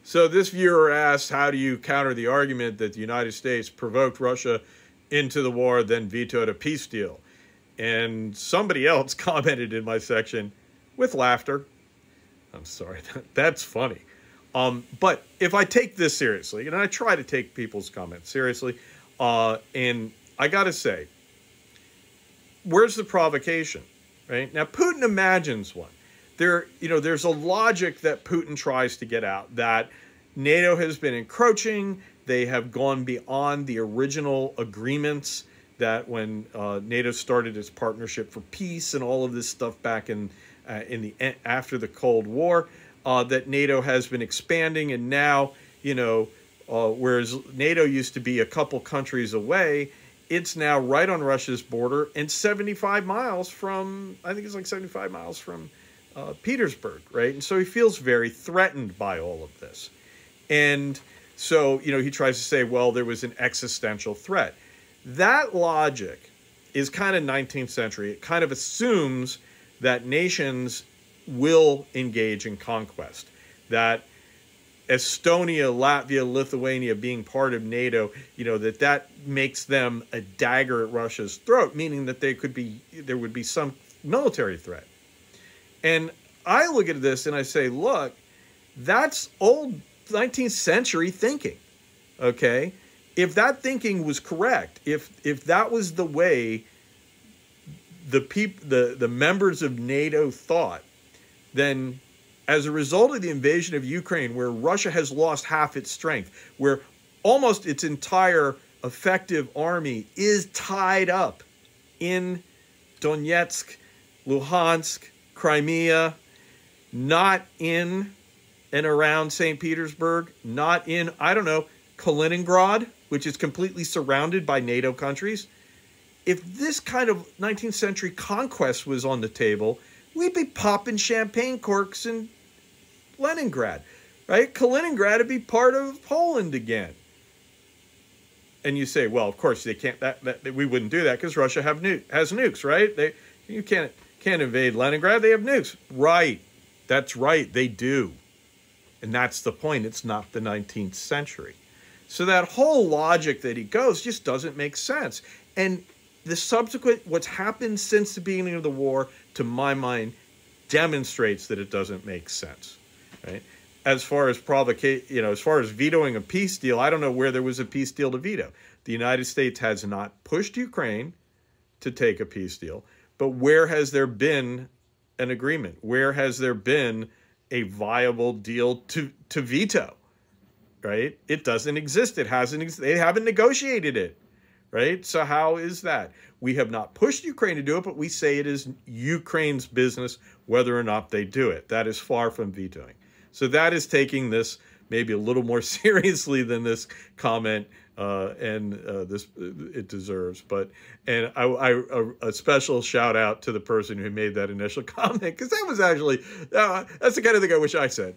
So this viewer asked, how do you counter the argument that the United States provoked Russia into the war, then vetoed a peace deal? And somebody else commented in my section with laughter. I'm sorry, that's funny. But if I take this seriously, and I try to take people's comments seriously, and I got to say, where's the provocation, right? Now, Putin imagines one. There's a logic that Putin tries to get out, that NATO has been encroaching. They have gone beyond the original agreements that when NATO started its partnership for peace and all of this stuff back after the Cold War, that NATO has been expanding, and now, whereas NATO used to be a couple countries away, it's now right on Russia's border and 75 miles from, I think it's like 75 miles from Petersburg, right? And so he feels very threatened by all of this. And so, he tries to say, well, there was an existential threat. That logic is kind of 19th century. It kind of assumes that nations will engage in conquest, that Estonia, Latvia, Lithuania being part of NATO, that makes them a dagger at Russia's throat, meaning that there would be some military threat. And I look at this and I say, look, that's old 19th century thinking, okay? If that thinking was correct, if that was the way the members of NATO thought, then as a result of the invasion of Ukraine, where Russia has lost half its strength, where almost its entire effective army is tied up in Donetsk, Luhansk, Crimea, not in and around St. Petersburg, not in, Kaliningrad, which is completely surrounded by NATO countries. If this kind of 19th century conquest was on the table, we'd be popping champagne corks in Leningrad, right? Kaliningrad would be part of Poland again. And you say, well, of course they can't. We wouldn't do that because Russia has nukes, right? You can't invade Leningrad. They have nukes, right? That's right, they do. And that's the point. It's not the 19th century. So that whole logic that he goes just doesn't make sense. And the subsequent, what's happened since the beginning of the war, to my mind, demonstrates that it doesn't make sense, right? As far as as far as vetoing a peace deal, I don't know where there was a peace deal to veto. The United States has not pushed Ukraine to take a peace deal, but where has there been an agreement? Where has there been a viable deal to veto? Right? It doesn't exist. It hasn't. They haven't negotiated it. Right? So how is that? We have not pushed Ukraine to do it, but we say it is Ukraine's business whether or not they do it. That is far from vetoing. So that is taking this maybe a little more seriously than this comment it deserves. And a special shout out to the person who made that initial comment, because that was actually that's the kind of thing I wish I said.